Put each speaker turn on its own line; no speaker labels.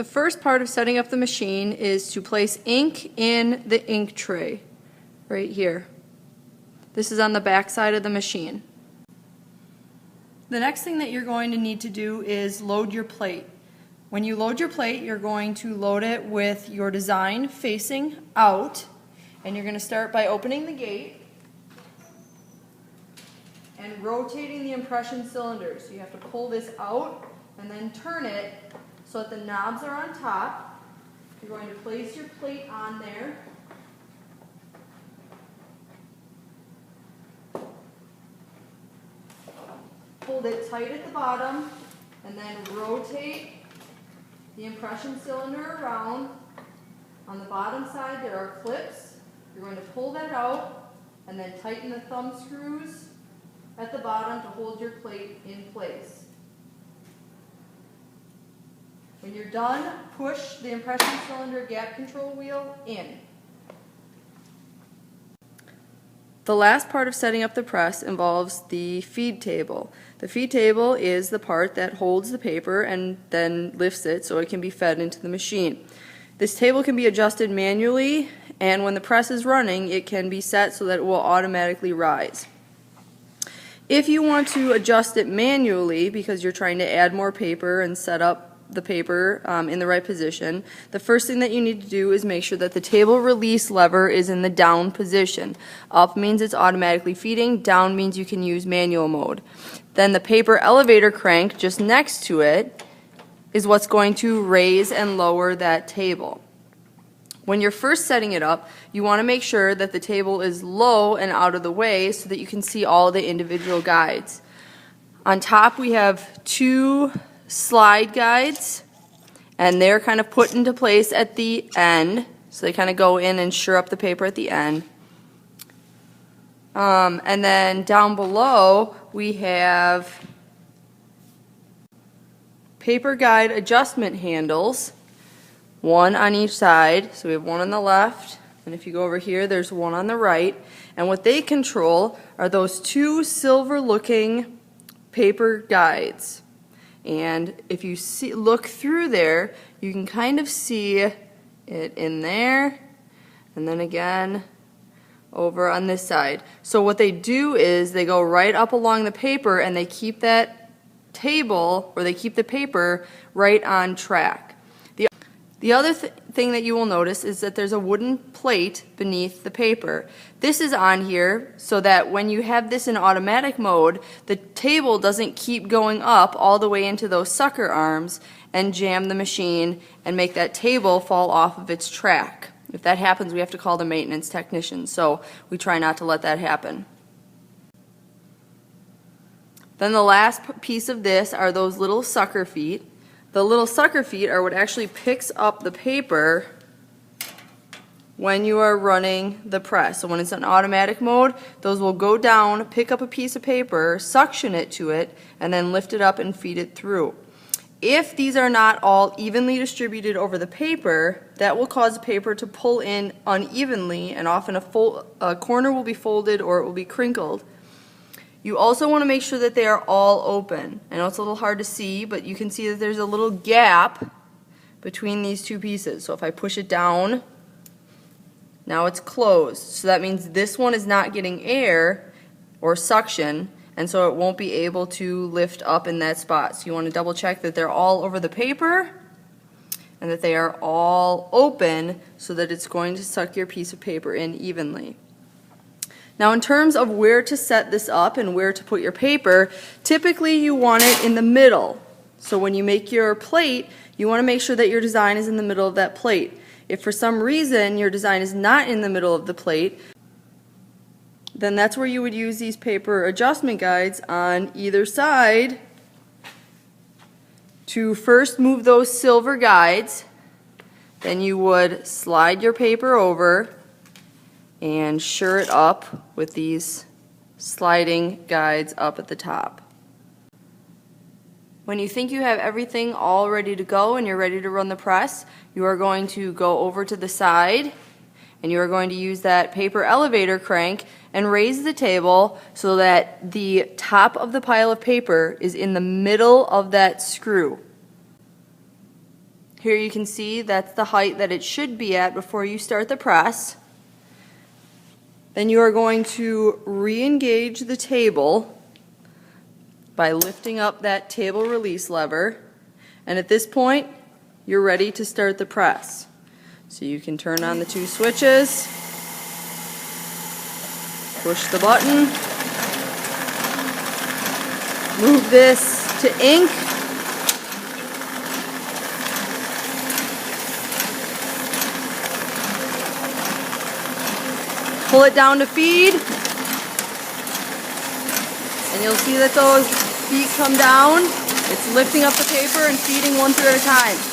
The first part of setting up the machine is to place ink in the ink tray, right here. This is on the back side of the machine. The next thing that you're going to need to do is load your plate. When you load your plate, you're going to load it with your design facing out, and you're going to start by opening the gate and rotating the impression cylinder. So you have to pull this out and then turn it so that the knobs are on top. You're going to place your plate on there. Hold it tight at the bottom and then rotate the impression cylinder around. On the bottom side there are clips. You're going to pull that out and then tighten the thumb screws at the bottom to hold your plate in place. When you're done, push the impression cylinder gap control wheel in. The last part of setting up the press involves the feed table. The feed table is the part that holds the paper and then lifts it so it can be fed into the machine. This table can be adjusted manually, and when the press is running, it can be set so that it will automatically rise. If you want to adjust it manually because you're trying to add more paper and set up the paper in the right position, the first thing that you need to do is make sure that the table release lever is in the down position. Up means it's automatically feeding, down means you can use manual mode. Then the paper elevator crank just next to it is what's going to raise and lower that table. When you're first setting it up, you want to make sure that the table is low and out of the way so that you can see all the individual guides. On top we have two slide guides, and they're kind of put into place at the end, so they kind of go in and shore up the paper at the end. And then down below we have paper guide adjustment handles, one on each side. So we have one on the left, and if you go over here there's one on the right, and what they control are those two silver looking paper guides. And if you look through there, you can kind of see it in there, and then again over on this side. So what they do is they go right up along the paper and they keep that table, or they keep the paper right on track. The other thing that you will notice is that there's a wooden plate beneath the paper. This is on here so that when you have this in automatic mode, the table doesn't keep going up all the way into those sucker arms and jam the machine and make that table fall off of its track. If that happens, we have to call the maintenance technician, so we try not to let that happen. Then the last piece of this are those little sucker feet. The little sucker feet are what actually picks up the paper when you are running the press. So when it's in automatic mode, those will go down, pick up a piece of paper, suction it to it, and then lift it up and feed it through. If these are not all evenly distributed over the paper, that will cause the paper to pull in unevenly, and often a corner will be folded or it will be crinkled. You also want to make sure that they are all open. I know it's a little hard to see, but you can see that there's a little gap between these two pieces. So if I push it down, now it's closed. So that means this one is not getting air or suction, and so it won't be able to lift up in that spot. So you want to double check that they're all over the paper and that they are all open so that it's going to suck your piece of paper in evenly. Now in terms of where to set this up and where to put your paper, typically you want it in the middle. So when you make your plate, you want to make sure that your design is in the middle of that plate. If for some reason your design is not in the middle of the plate, then that's where you would use these paper adjustment guides on either side to first move those silver guides. Then you would slide your paper over and shore it up with these sliding guides up at the top. When you think you have everything all ready to go and you're ready to run the press, you are going to go over to the side and you are going to use that paper elevator crank and raise the table so that the top of the pile of paper is in the middle of that screw. Here you can see that's the height that it should be at before you start the press. Then you are going to re-engage the table by lifting up that table release lever. And at this point, you're ready to start the press. So you can turn on the 2 switches, push the button, move this to ink, pull it down to feed, and you'll see that those feet come down. It's lifting up the paper and feeding one through at a time.